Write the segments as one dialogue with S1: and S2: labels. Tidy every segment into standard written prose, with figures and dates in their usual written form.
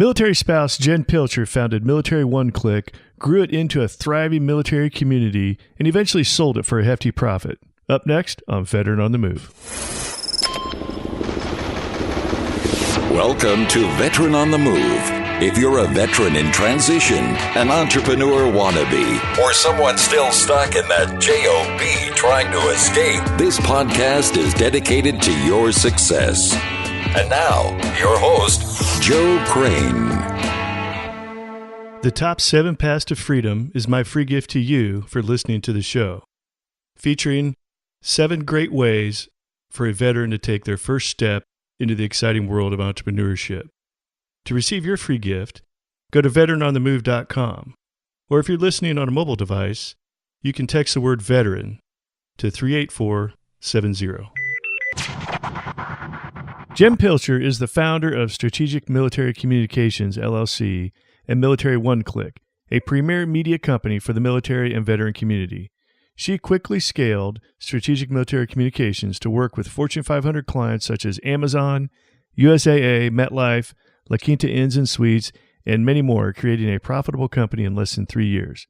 S1: Military spouse Jen Pilcher founded Military One Click, grew it into a thriving military community, and eventually sold it for a hefty profit. Up next on Veteran on the Move.
S2: Welcome to Veteran on the Move. If you're a veteran in transition, an entrepreneur wannabe, or someone still stuck in that job trying to escape, this podcast is dedicated to your success. And now, your host, Joe Crane.
S1: The top 7 paths to freedom is my free gift to you for listening to the show, featuring 7 great ways for a veteran to take their first step into the exciting world of entrepreneurship. To receive your free gift, go to veteranonthemove.com, or if you're listening on a mobile device, you can text the word veteran to 38470. Jen Pilcher is the founder of Strategic Military Communications, LLC, and Military One Click, a premier media company for the military and veteran community. She quickly scaled Strategic Military Communications to work with Fortune 500 clients such as Amazon, USAA, MetLife, La Quinta Inns and Suites, and many more, creating a profitable company in less than 3 years.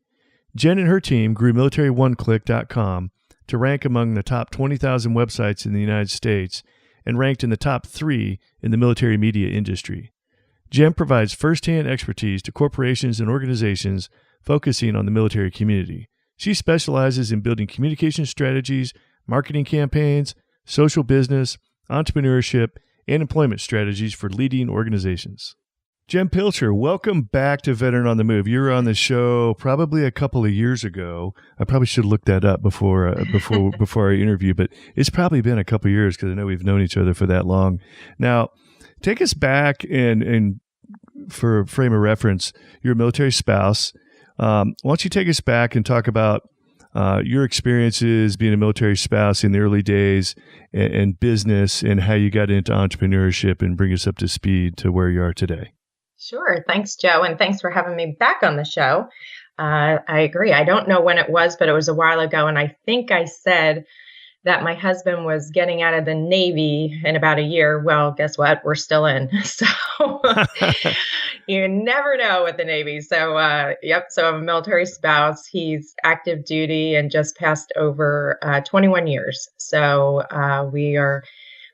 S1: Jen and her team grew MilitaryOneClick.com to rank among the top 20,000 websites in the United States and ranked in the top 3 in the military media industry. Jen provides firsthand expertise to corporations and organizations focusing on the military community. She specializes in building communication strategies, marketing campaigns, social business, entrepreneurship, and employment strategies for leading organizations. Jen Pilcher, welcome back to Veteran on the Move. You were on the show probably a couple of years ago. I probably should have looked that up before our interview, but it's probably been a couple of years because I know we've known each other for that long. Now, take us back and for a frame of reference, you're a military spouse. Why don't you take us back and talk about your experiences being a military spouse in the early days and business and how you got into entrepreneurship and bring us up to speed to where you are today.
S3: Sure. Thanks, Joe. And thanks for having me back on the show. I agree. I don't know when it was, but it was a while ago. And I think I said that my husband was getting out of the Navy in about a year. Well, guess what? We're still in. So you never know with the Navy. So, So I'm a military spouse. He's active duty and just passed over 21 years. So we are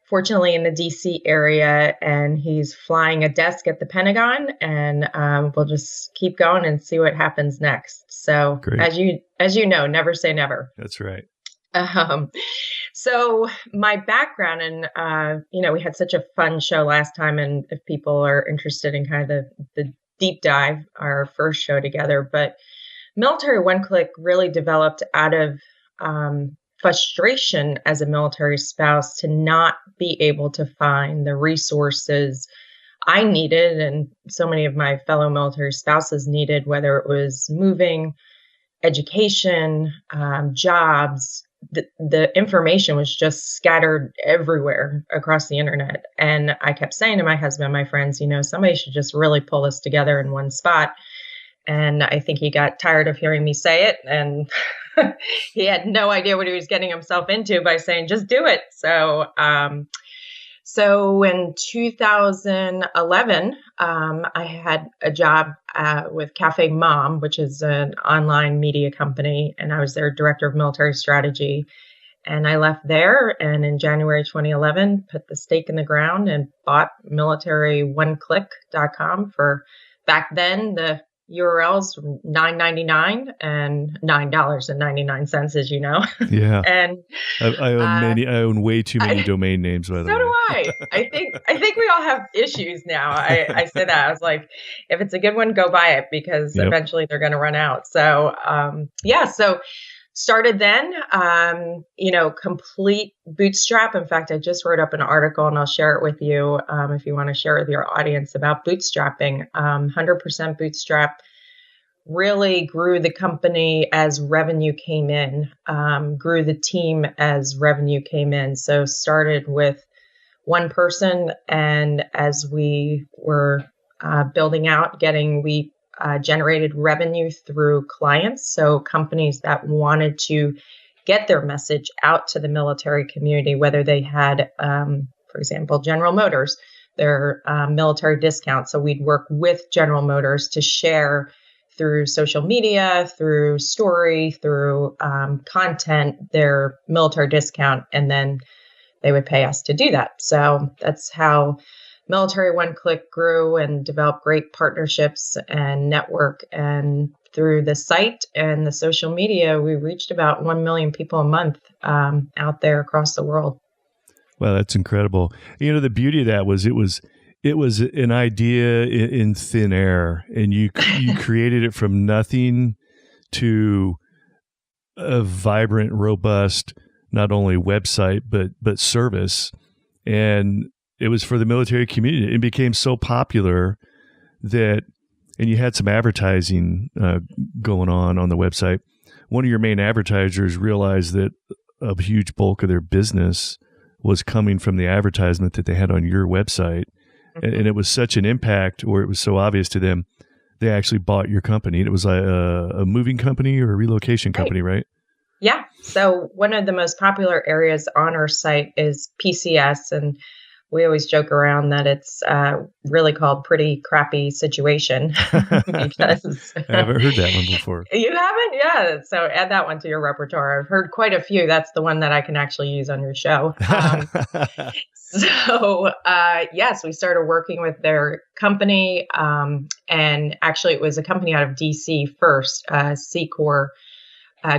S3: fortunately in the DC area, and he's flying a desk at the Pentagon, and we'll just keep going and see what happens next. So
S1: great.
S3: As you know, never say never.
S1: That's right.
S3: So my background, and we had such a fun show last time, and if people are interested in kind of the deep dive, our first show together, but Military One Click really developed out of frustration as a military spouse to not be able to find the resources I needed and so many of my fellow military spouses needed, whether it was moving, education, jobs. The information was just scattered everywhere across the internet. And I kept saying to my husband, my friends, somebody should just really pull this together in one spot. And I think he got tired of hearing me say it, and he had no idea what he was getting himself into by saying, just do it. So in 2011, I had a job with CafeMom, which is an online media company, and I was their director of military strategy. And I left there, and in January 2011, put the stake in the ground and bought MilitaryOneClick.com for, back then, the URLs $9.99 and $9.99, as you know.
S1: Yeah.
S3: And
S1: I own way too many domain names, by the way.
S3: So do I. I think we all have issues now. I say that. I was like, if it's a good one, go buy it, because eventually they're going to run out. So, so started then, complete bootstrap. In fact, I just wrote up an article, and I'll share it with you if you want to share it with your audience about bootstrapping. 100% bootstrap. Really grew the company as revenue came in, grew the team as revenue came in. So started with one person, and as we were building out, we generated revenue through clients. So companies that wanted to get their message out to the military community, whether they had, for example, General Motors, their military discounts. So we'd work with General Motors to share through social media, through story, through content, their military discount, and then they would pay us to do that. So that's how Military One Click grew and developed great partnerships and network. And through the site and the social media, we reached about 1 million people a month out there across the world.
S1: Wow, that's incredible. The beauty of that was it was an idea in thin air, and you created it from nothing to a vibrant, robust, not only website but service, and it was for the military community. It became so popular that, and you had some advertising going on the website. One of your main advertisers realized that a huge bulk of their business was coming from the advertisement that they had on your website. And it was such an impact, or it was so obvious to them, they actually bought your company. It was a moving company or a relocation company, right?
S3: Yeah. So one of the most popular areas on our site is PCS. And we always joke around that it's really called Pretty Crappy Situation. Because
S1: I haven't heard that one before.
S3: You haven't? Yeah. So add that one to your repertoire. I've heard quite a few. That's the one that I can actually use on your show. Yes, we started working with their company. And actually, it was a company out of DC first, C-Corps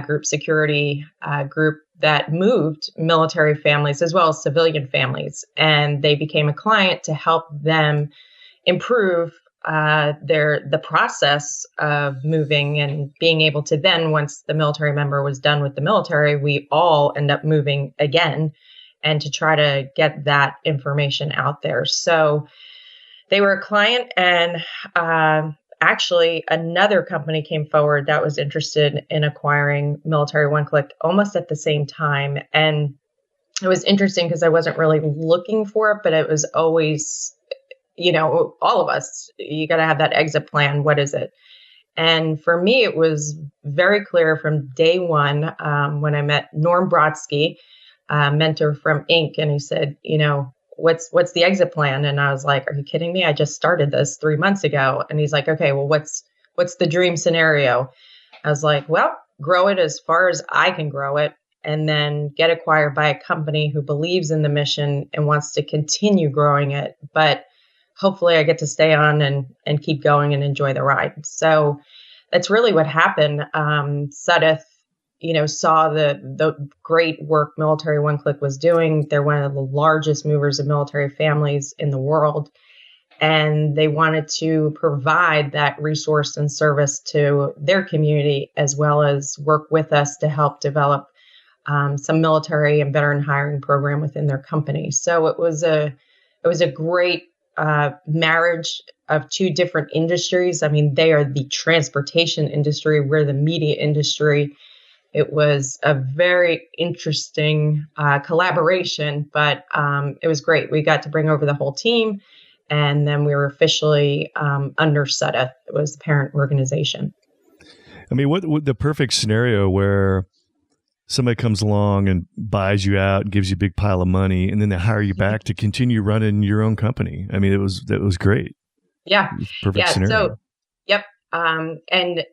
S3: group security group that moved military families as well as civilian families. And they became a client to help them improve the process of moving and being able to then, once the military member was done with the military, we all end up moving again, and to try to get that information out there. So they were a client, and actually another company came forward that was interested in acquiring Military One Click almost at the same time. And it was interesting because I wasn't really looking for it, but it was always, all of us, you got to have that exit plan. What is it? And for me, it was very clear from day one when I met Norm Brodsky, mentor from Inc. And he said, what's the exit plan? And I was like, are you kidding me? I just started this 3 months ago. And he's like, okay, well, what's the dream scenario? I was like, well, grow it as far as I can grow it, and then get acquired by a company who believes in the mission and wants to continue growing it. But hopefully I get to stay on and keep going and enjoy the ride. So that's really what happened. Sudeth, saw the great work Military One Click was doing. They're one of the largest movers of military families in the world. And they wanted to provide that resource and service to their community, as well as work with us to help develop some military and veteran hiring program within their company. So it was a great marriage of two different industries. I mean, they are the transportation industry, we're the media industry. It was a very interesting collaboration, but it was great. We got to bring over the whole team, and then we were officially under Sudeth. It was the parent organization.
S1: I mean, what the perfect scenario where somebody comes along and buys you out and gives you a big pile of money, and then they hire you back to continue running your own company. I mean, that was great.
S3: Yeah.
S1: Perfect scenario.
S3: So, yep. And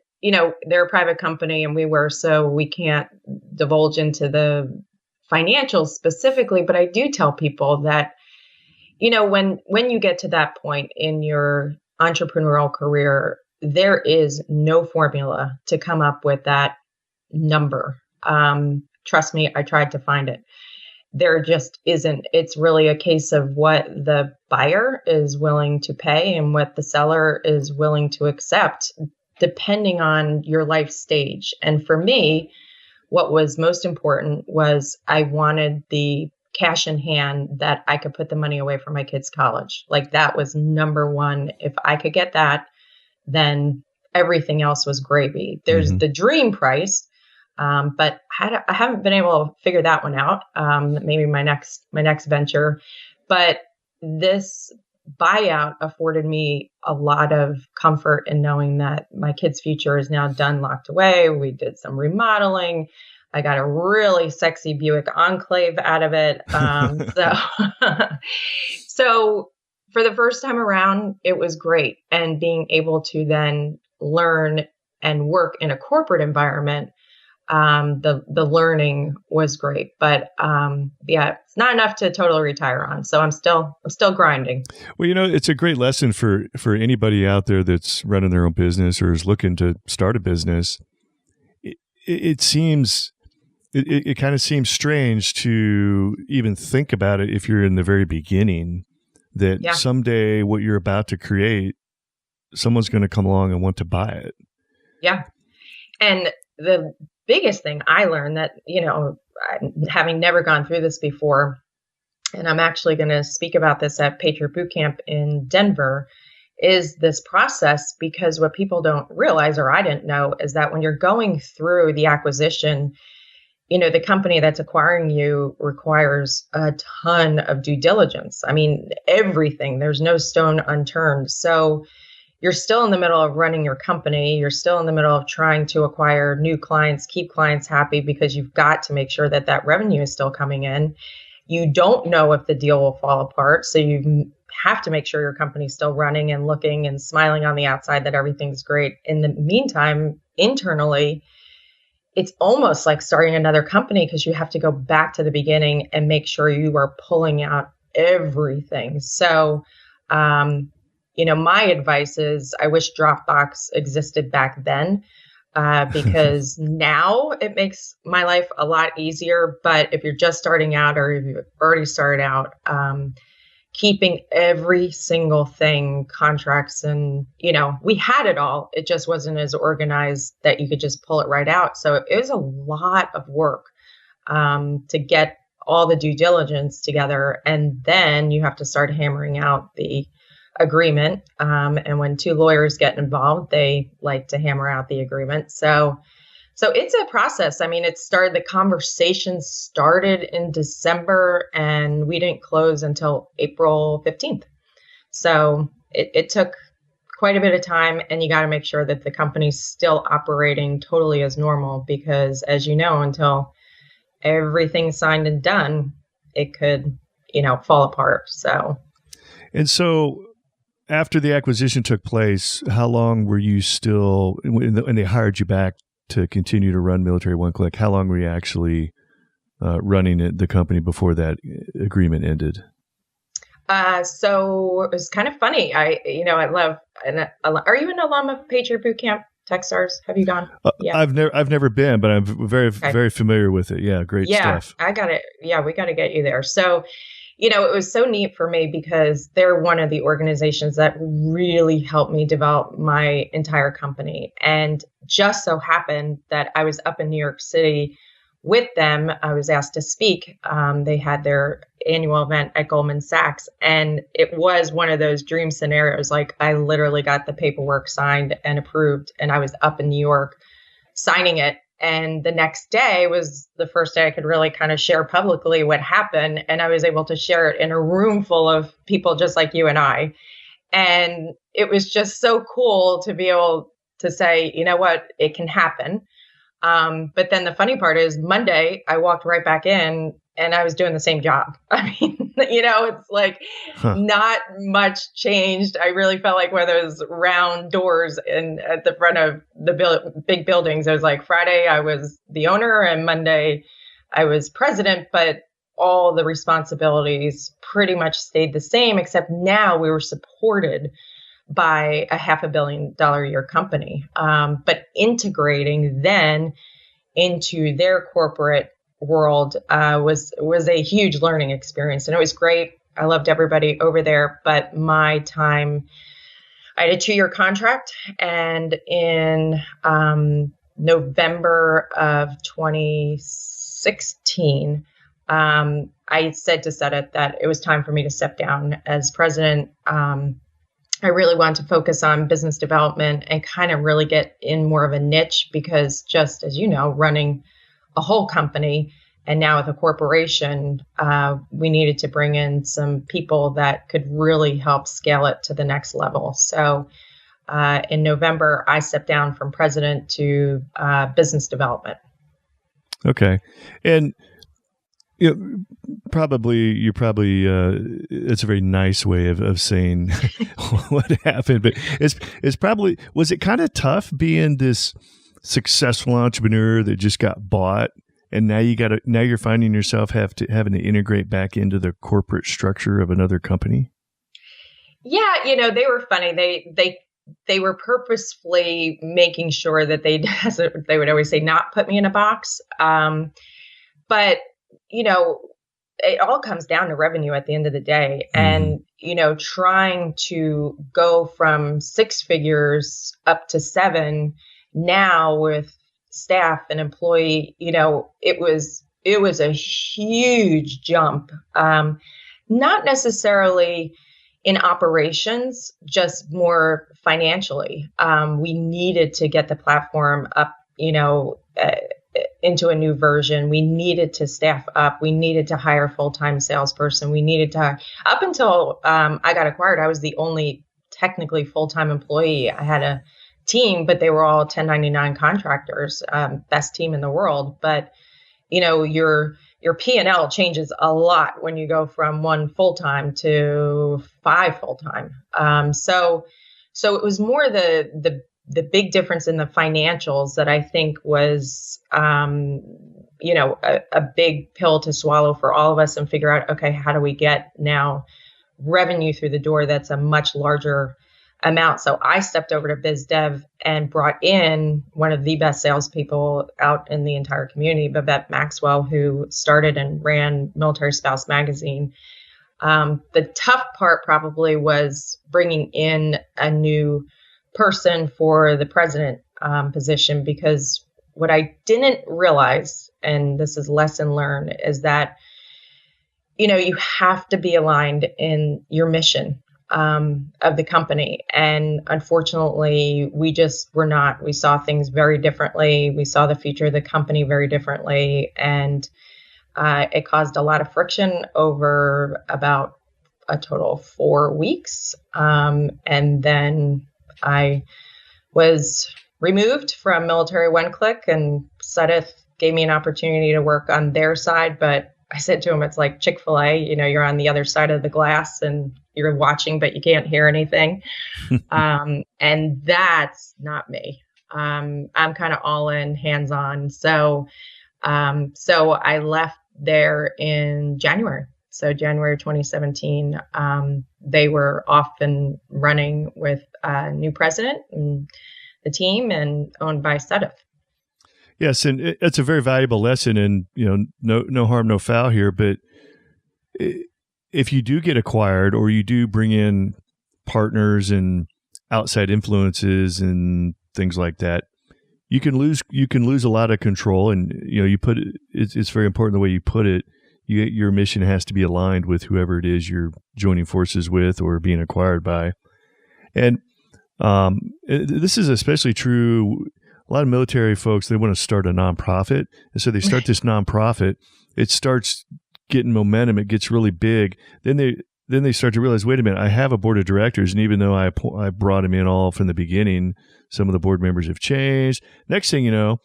S3: they're a private company, and so we can't divulge into the financials specifically, but I do tell people that, when you get to that point in your entrepreneurial career, there is no formula to come up with that number. Trust me, I tried to find it. There just isn't. It's really a case of what the buyer is willing to pay and what the seller is willing to accept, depending on your life stage. And for me, what was most important was I wanted the cash in hand that I could put the money away for my kids' college. Like, that was number one. If I could get that, then everything else was gravy. There's the dream price, but I haven't been able to figure that one out. Maybe my next venture, but this buyout afforded me a lot of comfort in knowing that my kid's future is now done, locked away. We did some remodeling. I got a really sexy Buick Enclave out of it. So for the first time around, it was great. And being able to then learn and work in a corporate environment, the learning was great. But it's not enough to totally retire on. So I'm still grinding.
S1: Well, it's a great lesson for anybody out there that's running their own business or is looking to start a business. It kind of seems strange to even think about it if you're in the very beginning, that someday what you're about to create, someone's going to come along and want to buy it.
S3: Yeah. And the biggest thing I learned that, having never gone through this before, and I'm actually going to speak about this at Patriot Bootcamp in Denver, is this process, because what people don't realize, or I didn't know, is that when you're going through the acquisition, the company that's acquiring you requires a ton of due diligence. I mean, everything, there's no stone unturned. So you're still in the middle of running your company. You're still in the middle of trying to acquire new clients, keep clients happy, because you've got to make sure that revenue is still coming in. You don't know if the deal will fall apart. So you have to make sure your company's still running and looking and smiling on the outside that everything's great. In the meantime, internally, it's almost like starting another company, because you have to go back to the beginning and make sure you are pulling out everything. So, my advice is, I wish Dropbox existed back then, because now it makes my life a lot easier. But if you're just starting out, or if you've already started out, keeping every single thing, contracts, and, we had it all. It just wasn't as organized that you could just pull it right out. So it was a lot of work to get all the due diligence together. And then you have to start hammering out the agreement. And when two lawyers get involved, they like to hammer out the agreement. So it's a process. I mean, the conversation started in December, and we didn't close until April 15th. So it took quite a bit of time, and you got to make sure that the company's still operating totally as normal, because as you know, until everything's signed and done, it could, fall apart.
S1: And so after the acquisition took place, how long were you still, and they hired you back to continue to run Military One Click, how long were you actually running the company before that agreement ended?
S3: So it was kind of funny. I love, are you an alum of Patriot Bootcamp, Techstars? Have you gone?
S1: Yeah. I've never been, but I'm very familiar with it. Yeah. Great stuff.
S3: I got it. Yeah. We got to get you there. So, it was so neat for me, because they're one of the organizations that really helped me develop my entire company. And just so happened that I was up in New York City with them. I was asked to speak. They had their annual event at Goldman Sachs, and it was one of those dream scenarios. Like, I literally got the paperwork signed and approved, and I was up in New York signing it. And the next day was the first day I could really kind of share publicly what happened. And I was able to share it in a room full of people just like you and I. And it was just so cool to be able to say, you know what, it can happen. But then the funny part is, Monday, I walked right back in and I was doing the same job. I mean, it's like not much changed. I really felt like one of those round doors at the front of the big buildings. It was like Friday, I was the owner, and Monday, I was president, but all the responsibilities pretty much stayed the same, except now we were supported by a $500 million a year company. But integrating then into their corporate world was a huge learning experience, and it was great. I loved everybody over there, but my time, I had a 2-year contract, and in November of 2016, I said to Seta that it was time for me to step down as president. I really wanted to focus on business development and kind of really get in more of a niche, because just as you know, running a whole company and now with a corporation, we needed to bring in some people that could really help scale it to the next level. So in November, I stepped down from president to business development.
S1: Okay. And Yeah, you're probably it's a very nice way of saying what happened, but it's probably, was it kind of tough being this successful entrepreneur that just got bought, and now you're finding yourself having to integrate back into the corporate structure of another company?
S3: Yeah, they were funny. They were purposefully making sure that as they would always say, not put me in a box. But it all comes down to revenue at the end of the day. And, trying to go from 6 figures up to 7 now with staff and employee, it was a huge jump. Not necessarily in operations, just more financially. We needed to get the platform up, into a new version. We needed to staff up. We needed to hire a full-time salesperson. We needed to, up until I got acquired, I was the only technically full-time employee. I had a team, but they were all 1099 contractors, best team in the world. But, your P&L changes a lot when you go from 1 full-time to 5 full-time. So it was more the big difference in the financials that I think was, a big pill to swallow for all of us, and figure out, okay, how do we get now revenue through the door that's a much larger amount? So I stepped over to biz dev and brought in one of the best salespeople out in the entire community, Babette Maxwell, who started and ran Military Spouse Magazine. The tough part probably was bringing in a new person for the president position, because what I didn't realize, and this is lesson learned, is that, you have to be aligned in your mission of the company. And unfortunately, we just were not. We saw things very differently. We saw the future of the company very differently. And it caused a lot of friction over about a total of 4 weeks. And then I was removed from Military One Click, and Sudeth gave me an opportunity to work on their side. But I said to him, it's like Chick-fil-A, you're on the other side of the glass and you're watching, but you can't hear anything. And that's not me. I'm kind of all in, hands on. So I left there in January. So January 2017, they were off and running with a new president and the team, and owned by Sudeth.
S1: Yes, and it's a very valuable lesson, and no harm, no foul here. But if you do get acquired, or you do bring in partners and outside influences and things like that, you can lose a lot of control. And it's very important the way you put it. Your mission has to be aligned with whoever it is you're joining forces with or being acquired by. And this is especially true. A lot of military folks, they want to start a nonprofit. And so they start this nonprofit. It starts getting momentum. It gets really big. Then they start to realize, wait a minute, I have a board of directors. And even though I brought them in all from the beginning, some of the board members have changed. Next thing you know,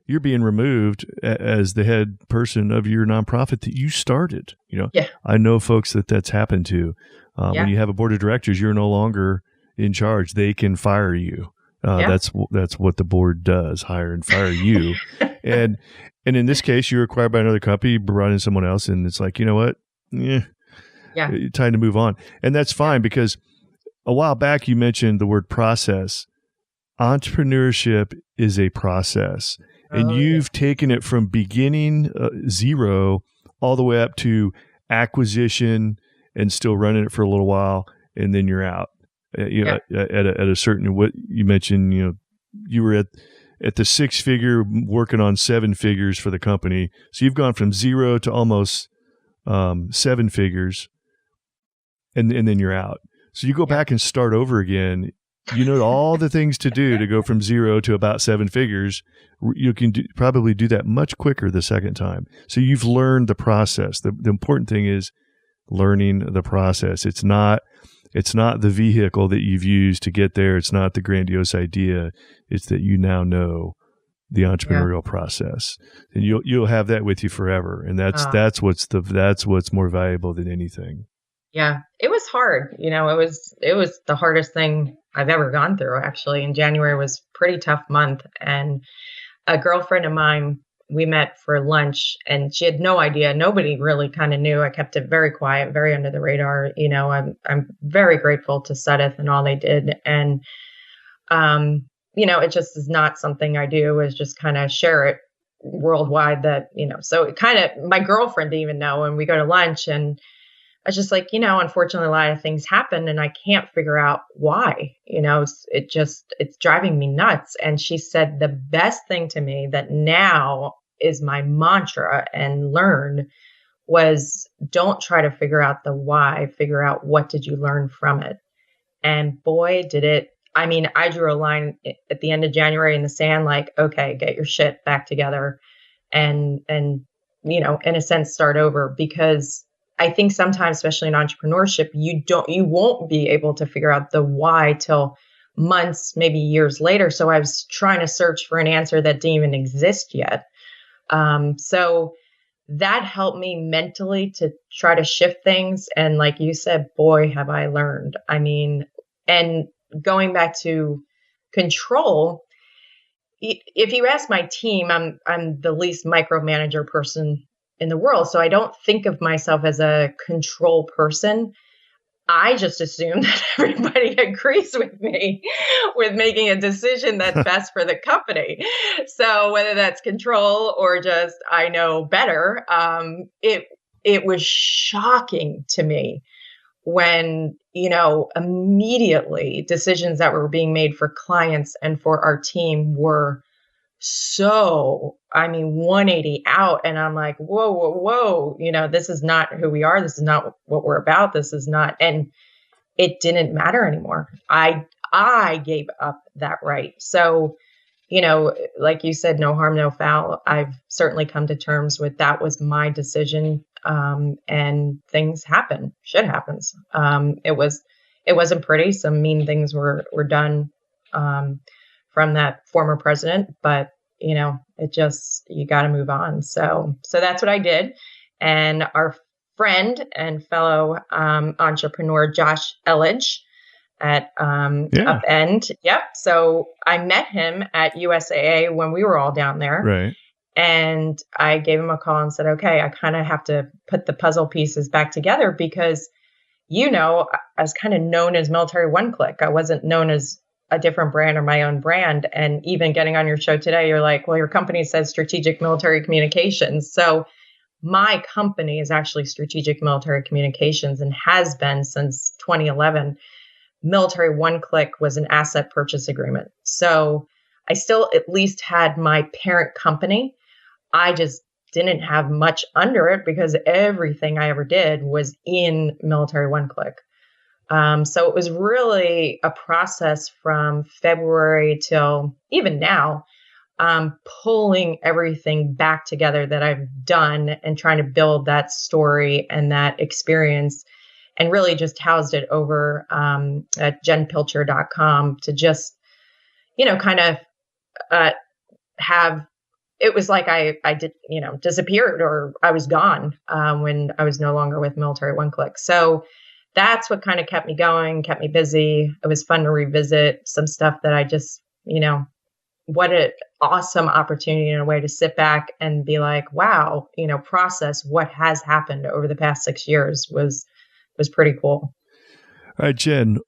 S1: you're being removed as the head person of your nonprofit that you started.
S3: Yeah.
S1: I know folks that's happened to. When you have a board of directors, you're no longer in charge. They can fire you. That's what the board does, hire and fire you. and in this case, you're acquired by another company, you brought in someone else, and it's like, you know what? Time to move on. And that's fine, because a while back you mentioned the word process. Entrepreneurship is a process. And you've taken it from beginning 0 all the way up to acquisition and still running it for a little while, and then you're out. At a certain, what you mentioned, you were at the 6-figure working on 7 figures for the company. So you've gone from 0 to almost 7 figures, and then you're out. So you go back and start over again. All the things to do to go from 0 to about 7 figures. You can probably do that much quicker the second time. So you've learned the process. The important thing is learning the process. It's not the vehicle that you've used to get there. It's not the grandiose idea. It's that you now know the entrepreneurial process, and you'll have that with you forever. And that's what's more valuable than anything.
S3: Yeah, it was hard. It was the hardest thing I've ever gone through, actually. And January was a pretty tough month. And a girlfriend of mine, we met for lunch, and she had no idea. Nobody really kind of knew. I kept it very quiet, very under the radar. I'm very grateful to Sudeth and all they did. And, it just is not something I do, is just kind of share it worldwide so it kind of, my girlfriend didn't even know. And we go to lunch, and I was just like, unfortunately, a lot of things happen and I can't figure out why. It's driving me nuts. And she said the best thing to me that now is my mantra and learned was, don't try to figure out the why, figure out what did you learn from it. And boy, did it. I mean, I drew a line at the end of January in the sand, like, okay, get your shit back together and in a sense, start over, because I think sometimes, especially in entrepreneurship, you won't be able to figure out the why till months, maybe years later. So I was trying to search for an answer that didn't even exist yet. So that helped me mentally to try to shift things. And like you said, boy, have I learned. I mean, and going back to control, if you ask my team, I'm the least micromanager person in the world. So I don't think of myself as a control person. I just assume that everybody agrees with me with making a decision that's best for the company. So whether that's control or just I know better, it was shocking to me when, immediately decisions that were being made for clients and for our team were 180 out. And I'm like, whoa, this is not who we are. This is not what we're about. This is not, and it didn't matter anymore. I gave up that right. So, like you said, no harm, no foul. I've certainly come to terms with that was my decision. And things happen, shit happens. It wasn't pretty. Some mean things were done, from that former president, but you got to move on. So that's what I did. And our friend and fellow entrepreneur, Josh Elledge at Upend. Yep. So I met him at USAA when we were all down there.
S1: Right.
S3: And I gave him a call and said, okay, I kind of have to put the puzzle pieces back together because, I was kind of known as Military One Click. I wasn't known as a different brand or my own brand. And even getting on your show today, you're like, well, your company says Strategic Military Communications. So my company is actually Strategic Military Communications and has been since 2011. Military One Click was an asset purchase agreement. So I still at least had my parent company. I just didn't have much under it because everything I ever did was in Military One Click. So it was really a process from February till even now, pulling everything back together that I've done and trying to build that story and that experience and really just housed it over at jenpilcher.com to just, kind of have, it was like I did, disappeared or I was gone when I was no longer with Military One Click. So that's what kind of kept me going, kept me busy. It was fun to revisit some stuff that I just, what an awesome opportunity in a way to sit back and be like, wow, process what has happened over the past 6 years was pretty cool.
S1: All right, Jen,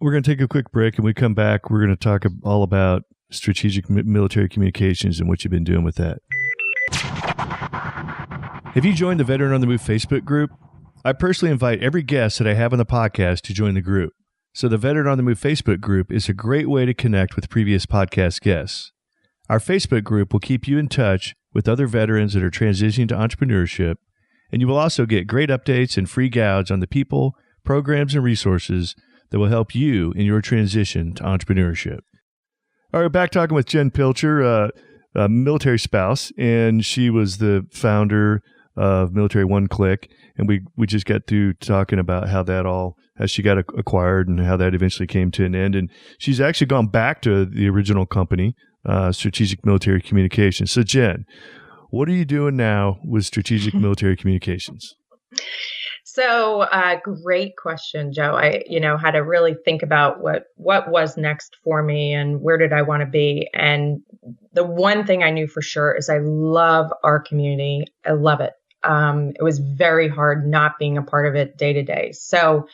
S1: we're going to take a quick break, and we come back. We're going to talk all about strategic military communications and what you've been doing with that. Have you joined the Veteran on the Move Facebook group? I personally invite every guest that I have on the podcast to join the group. So the Veteran on the Move Facebook group is a great way to connect with previous podcast guests. Our Facebook group will keep you in touch with other veterans that are transitioning to entrepreneurship, and you will also get great updates and free guides on the people, programs, and resources that will help you in your transition to entrepreneurship. All right, back talking with Jen Pilcher, a military spouse, and she was the founder of Military One Click, and we just got through talking about how she got acquired and how that eventually came to an end. And she's actually gone back to the original company Strategic Military Communications. So, Jen, what are you doing now with Strategic Military Communications?
S3: So, great question, Joe. I, had to really think about what was next for me and where did I want to be. And the one thing I knew for sure is I love our community. I love it. It was very hard not being a part of it day to day. So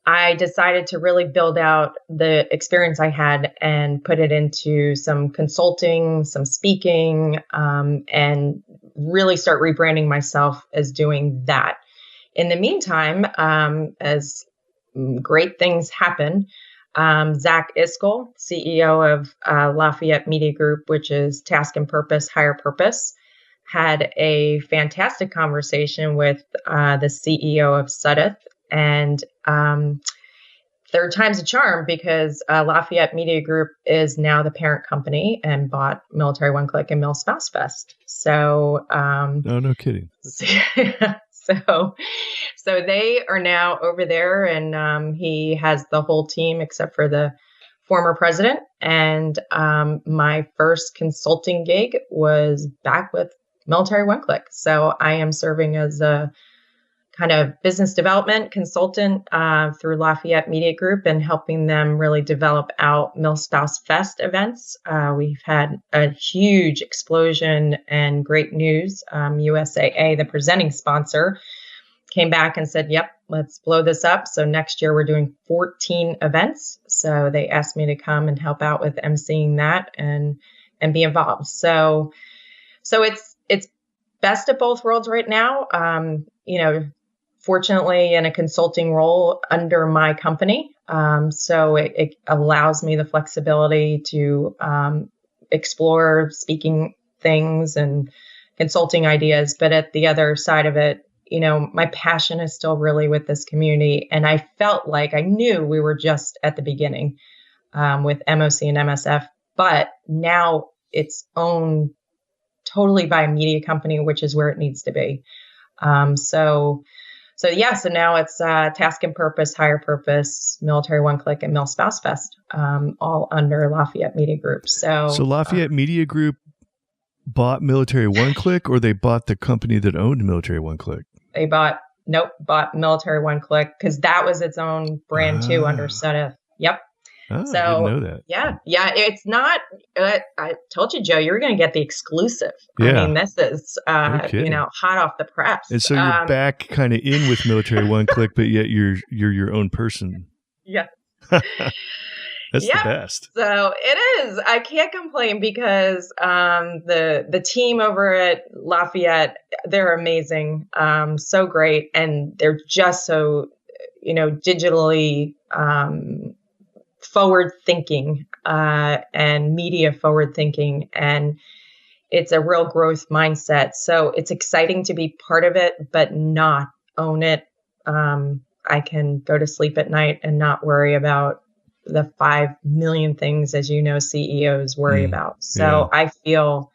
S3: I decided to really build out the experience I had and put it into some consulting, some speaking, and really start rebranding myself as doing that. In the meantime, as great things happen, Zach Iskell, CEO of Lafayette Media Group, which is Task and Purpose, Higher Purpose, had a fantastic conversation with the CEO of Sudeth. And third time's a charm because Lafayette Media Group is now the parent company and bought Military One Click and Mil Spouse Fest. So,
S1: no kidding.
S3: So they are now over there, and he has the whole team except for the former president. And my first consulting gig was back with Military One Click. So I am serving as a kind of business development consultant through Lafayette Media Group and helping them really develop out Mil Spouse Fest events. We've had a huge explosion and great news. USAA, the presenting sponsor, came back and said, yep, let's blow this up. So next year we're doing 14 events. So they asked me to come and help out with emceeing that and be involved. So it's best of both worlds right now. Fortunately in a consulting role under my company. So it allows me the flexibility to explore speaking things and consulting ideas. But at the other side of it, my passion is still really with this community. And I felt like I knew we were just at the beginning with MOC and MSF, but now it's owned totally by a media company, which is where it needs to be. So now it's Task and Purpose, Higher Purpose, Military One Click, and Mil Spouse Fest, all under Lafayette Media Group. So
S1: Lafayette Media Group bought Military One Click, or they bought the company that owned Military One Click?
S3: They bought Military One Click because that was its own brand too under Sudeth. Yep.
S1: I didn't know that.
S3: Yeah. It's not. I told you, Joe, you were going to get the exclusive.
S1: Yeah.
S3: I mean, this is hot off the press.
S1: And so you're back kind of in with Military One Click, but yet you're your own person.
S3: Yeah.
S1: That's the best.
S3: So it is. I can't complain because the team over at Lafayette, they're amazing, so great, and they're just so digitally forward thinking and media forward thinking, and it's a real growth mindset. So it's exciting to be part of it, but not own it. I can go to sleep at night and not worry about the 5 million things, as CEOs worry about. So I feel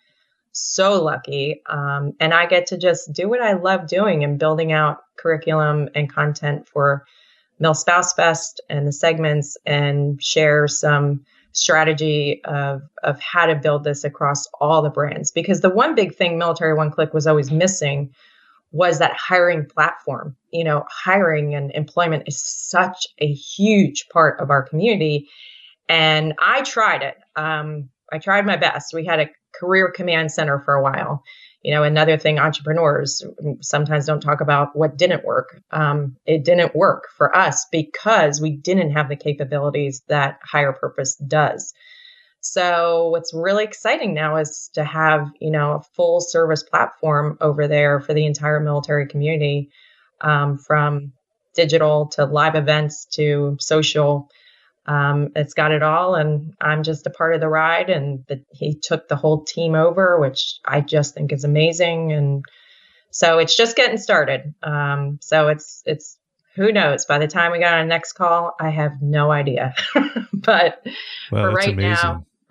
S3: so lucky. And I get to just do what I love doing and building out curriculum and content for Mil Spouse Fest and the segments and share some strategy of how to build this across all the brands. Because the one big thing Military One Click was always missing was that hiring platform. Hiring and employment is such a huge part of our community. And I tried it. I tried my best. We had a career command center for a while. Another thing entrepreneurs sometimes don't talk about what didn't work. It didn't work for us because we didn't have the capabilities that Higher Purpose does. So what's really exciting now is to have, a full service platform over there for the entire military community, from digital to live events to social. It's got it all, and I'm just a part of the ride. And he took the whole team over, which I just think is amazing. And so it's just getting started. So it's who knows? By the time we got on the next call, I have no idea. But
S1: wow,
S3: for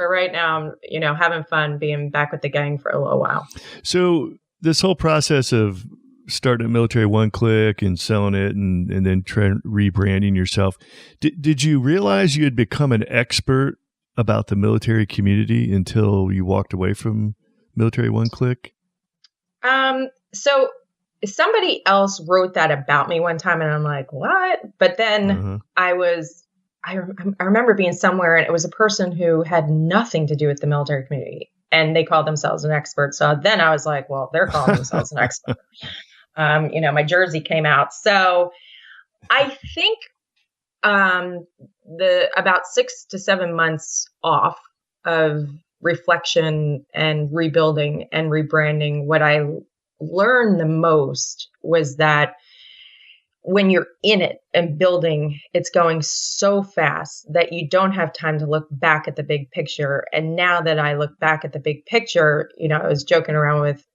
S3: right now, I'm having fun being back with the gang for a little while.
S1: So this whole process of starting a Military One Click and selling it and then rebranding yourself, did you realize you had become an expert about the military community until you walked away from Military One Click?
S3: So somebody else wrote that about me one time, and I'm like, what? But then I remember being somewhere, and it was a person who had nothing to do with the military community, and they called themselves an expert. So then I was like, well, they're calling themselves an expert. My jersey came out. So I think the about 6 to 7 months off of reflection and rebuilding and rebranding, what I learned the most was that when you're in it and building, it's going so fast that you don't have time to look back at the big picture. And now that I look back at the big picture, I was joking around with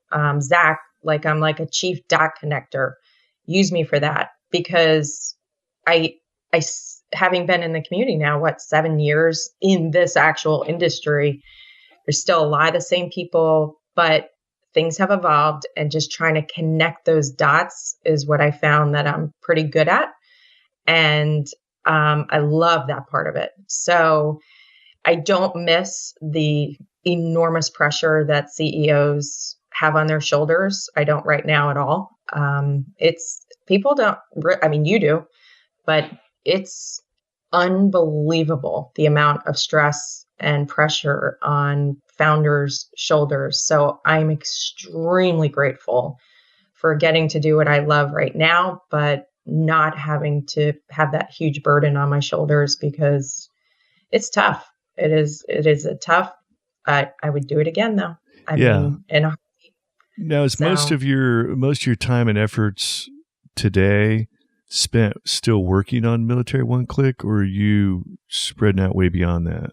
S3: Zach, like I'm like a chief dot connector. Use me for that, because I having been in the community now, 7 years in this actual industry, there's still a lot of the same people, but things have evolved, and just trying to connect those dots is what I found that I'm pretty good at. And I love that part of it. So I don't miss the enormous pressure that CEOs have on their shoulders. I don't right now at all. People don't, you do, but it's unbelievable the amount of stress and pressure on founders' shoulders. So I'm extremely grateful for getting to do what I love right now, but not having to have that huge burden on my shoulders, because it's tough. It is tough. I would do it again though.
S1: Now, is most of your time and efforts today spent still working on Military One Click, or are you spreading out way beyond that?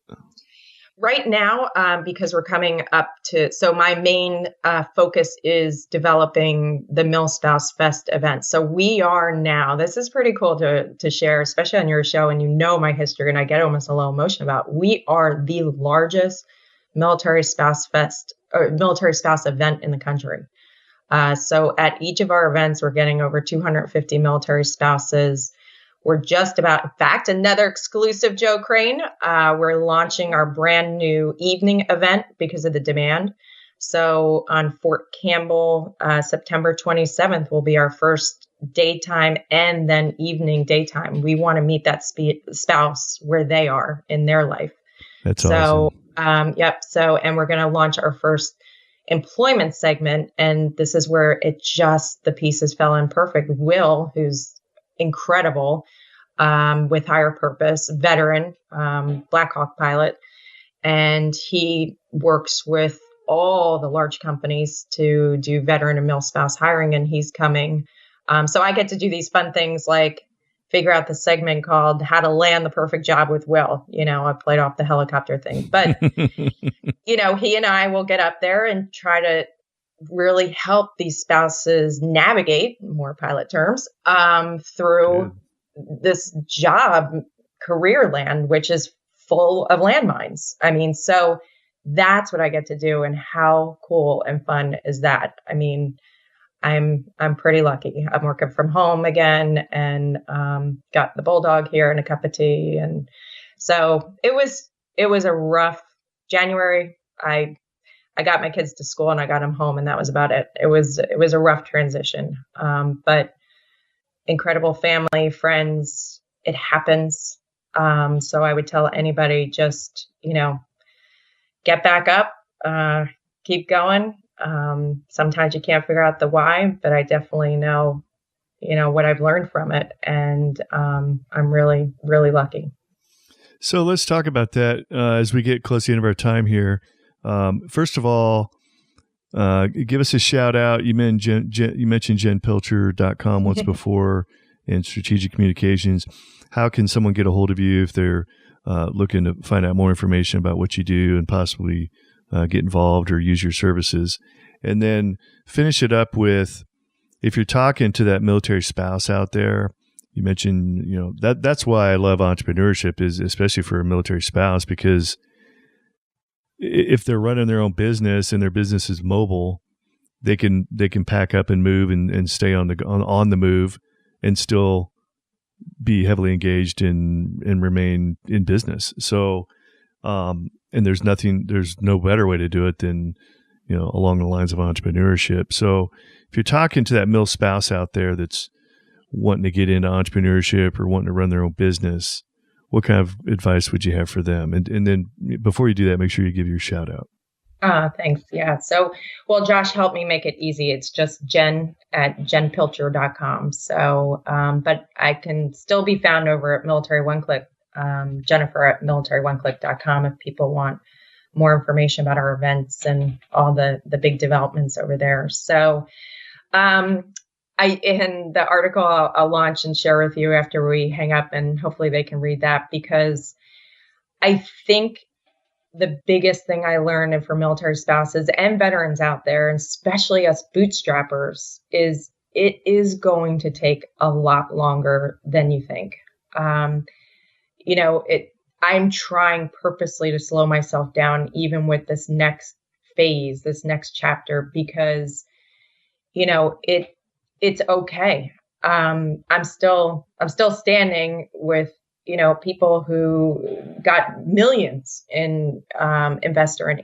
S3: Right now, because we're coming up so my main focus is developing the MilSpouse Fest event. So we are now, this is pretty cool to share, especially on your show, and my history, and I get almost a little emotional about, we are the largest military spouse fest or military spouse event in the country. So at each of our events, we're getting over 250 military spouses. We're just about, in fact, another exclusive, Joe Crane. We're launching our brand new evening event because of the demand. So on Fort Campbell, September 27th will be our first daytime and then evening daytime. We want to meet that spouse where they are in their life.
S1: That's awesome.
S3: So, and we're going to launch our first employment segment. And this is where the pieces fell in perfect. Will, who's incredible, with Higher Purpose, veteran, Black Hawk pilot. And he works with all the large companies to do veteran and MilSpouse hiring, and he's coming. So I get to do these fun things like figure out the segment called How to Land the Perfect Job with Will. I played off the helicopter thing, but he and I will get up there and try to really help these spouses navigate, more pilot terms, through this job career land, which is full of landmines. So that's what I get to do, and how cool and fun is that? I'm pretty lucky. I'm working from home again, and got the bulldog here and a cup of tea, and so it was a rough January. I got my kids to school and I got them home, and that was about it. It was a rough transition, but incredible family, friends. It happens. So I would tell anybody, just get back up, keep going. Sometimes you can't figure out the why, but I definitely know what I've learned from it, and I'm really, really lucky.
S1: So let's talk about that as we get close to the end of our time here. First of all, give us a shout out. You mentioned jenpilcher.com once before, and Strategic Communications. How can someone get a hold of you if they're looking to find out more information about what you do and possibly get involved or use your services? And then finish it up with, if you're talking to that military spouse out there, you mentioned, that's why I love entrepreneurship, is especially for a military spouse, because if they're running their own business and their business is mobile, they can pack up and move and stay on the move and still be heavily engaged and remain in business. So And there's no better way to do it than, along the lines of entrepreneurship. So if you're talking to that mill spouse out there that's wanting to get into entrepreneurship or wanting to run their own business, what kind of advice would you have for them? And then before you do that, make sure you give your shout out.
S3: Thanks. Yeah. So, Josh helped me make it easy. It's just jen@jenpilcher.com. So, but I can still be found over at Military One Click, Jennifer@militaryonclick.com if people want more information about our events and all the big developments over there. So, in the article I'll launch and share with you after we hang up, and hopefully they can read that, because I think the biggest thing I learned for military spouses and veterans out there, and especially us bootstrappers, is it is going to take a lot longer than you think. I'm trying purposely to slow myself down, even with this next phase, this next chapter, because, it's okay. I'm still standing with, people who got millions in investor, and,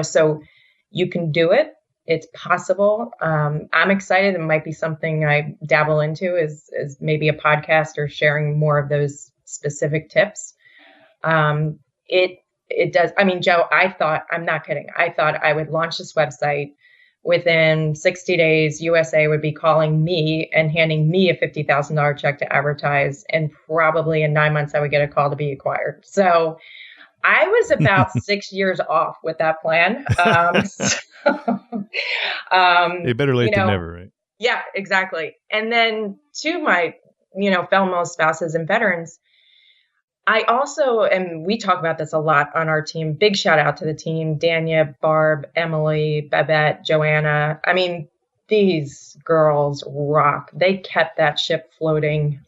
S3: so you can do it. It's possible. I'm excited. It might be something I dabble into is maybe a podcast or sharing more of those specific tips. It does. I mean, Joe, I'm not kidding. I thought I would launch this website. Within 60 days, USA would be calling me and handing me a $50,000 check to advertise. And probably in 9 months, I would get a call to be acquired. So I was about 6 years off with that plan.
S1: Better late than never, right?
S3: Yeah, exactly. And then to my, fellow spouses and veterans, I also, and we talk about this a lot on our team, big shout out to the team, Dania, Barb, Emily, Babette, Joanna. I mean, these girls rock. They kept that ship floating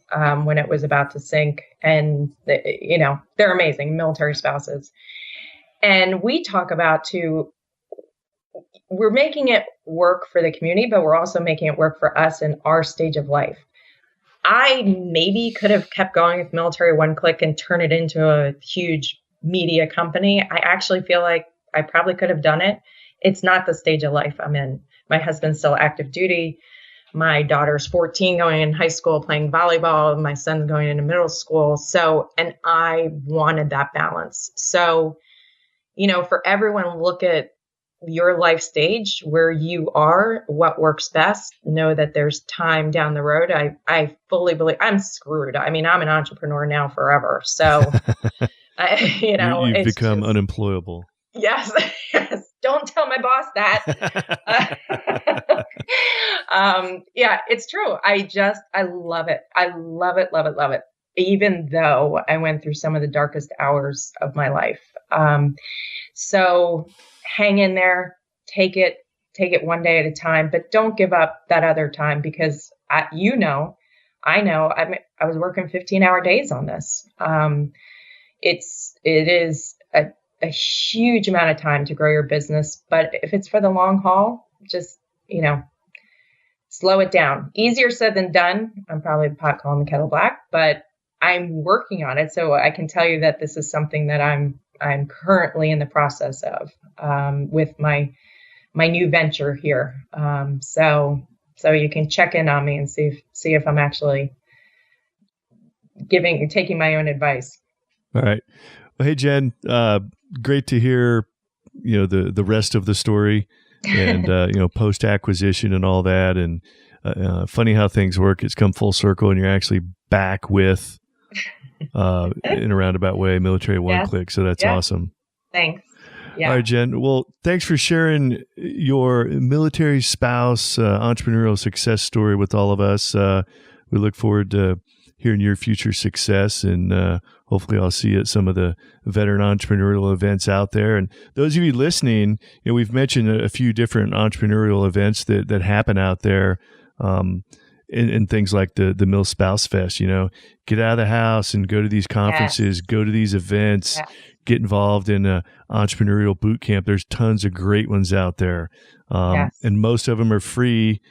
S3: when it was about to sink. And, they're amazing military spouses. And we talk about too, we're making it work for the community, but we're also making it work for us in our stage of life. I maybe could have kept going with Military One Click and turn it into a huge media company. I actually feel like I probably could have done it. It's not the stage of life I'm in. My husband's still active duty. My daughter's 14, going in high school, playing volleyball. My son's going into middle school. So, and I wanted that balance. So, for everyone, look at your life stage where you are, what works best. Know that there's time down the road. I fully believe I'm screwed. I mean, I'm an entrepreneur now forever. So,
S1: you've become unemployable.
S3: Yes. Yes. Don't tell my boss that. Yeah, it's true. I love it. I love it, love it, love it. Even though I went through some of the darkest hours of my life. So hang in there, take it one day at a time, but don't give up that other time, because I know, I was working 15-hour days on this. It is a huge amount of time to grow your business, but if it's for the long haul, just, slow it down. Easier said than done. I'm probably pot calling the kettle black, but I'm working on it. So I can tell you that this is something that I'm currently in the process of, with my new venture here. So you can check in on me and see if I'm actually taking my own advice.
S1: All right. Well, hey, Jen, great to hear, the rest of the story and, post acquisition and all that. And, funny how things work. It's come full circle and you're actually back with, in a roundabout way, Military One Click. So that's awesome.
S3: Thanks. Yeah.
S1: All right, Jen. Well, thanks for sharing your military spouse entrepreneurial success story with all of us. We look forward to hearing your future success, and hopefully I'll see you at some of the veteran entrepreneurial events out there. And those of you listening, we've mentioned a few different entrepreneurial events that happen out there. And things like the Mill Spouse Fest, get out of the house and go to these conferences, go to these events, get involved in a entrepreneurial boot camp. There's tons of great ones out there. And most of them are free,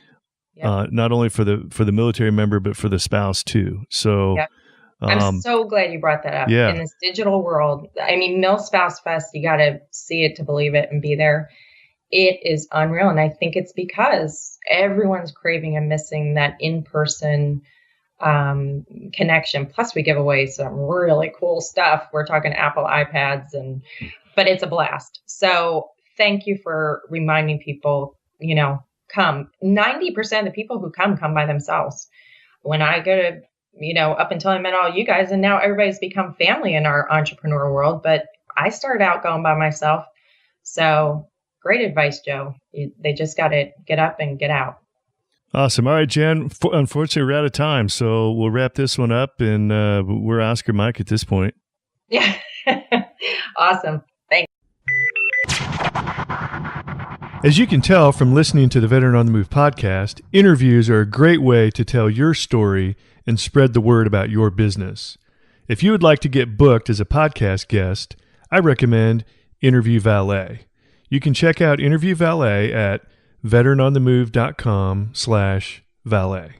S1: not only for the military member, but for the spouse too. So
S3: I'm so glad you brought that up.
S1: Yeah.
S3: In this digital world, I mean, Mill Spouse Fest, you got to see it to believe it and be there. It is unreal. And I think it's because everyone's craving and missing that in-person connection. Plus, we give away some really cool stuff. We're talking Apple iPads, but it's a blast. So thank you for reminding people, come. 90% of the people who come by themselves. When I go to, up until I met all you guys, and now everybody's become family in our entrepreneur world, but I started out going by myself. So great advice, Joe. They just got to get up and get out.
S1: Awesome. All right, Jen, unfortunately, we're out of time, so we'll wrap this one up, and we're Oscar Mike at this point.
S3: Yeah. Awesome. Thanks.
S1: As you can tell from listening to the Veteran on the Move podcast, interviews are a great way to tell your story and spread the word about your business. If you would like to get booked as a podcast guest, I recommend Interview Valet. You can check out Interview Valet at veteranonthemove.com/valet.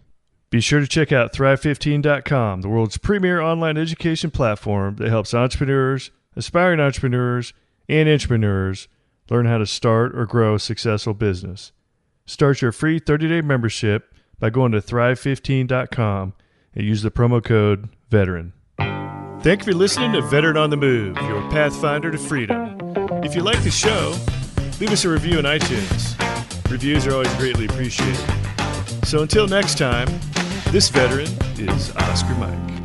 S1: Be sure to check out Thrive15.com, the world's premier online education platform that helps entrepreneurs, aspiring entrepreneurs, and entrepreneurs learn how to start or grow a successful business. Start your free 30-day membership by going to Thrive15.com and use the promo code VETERAN. Thank you for listening to Veteran on the Move, your pathfinder to freedom. If you like the show, leave us a review on iTunes. Reviews are always greatly appreciated. So until next time, this veteran is Oscar Mike.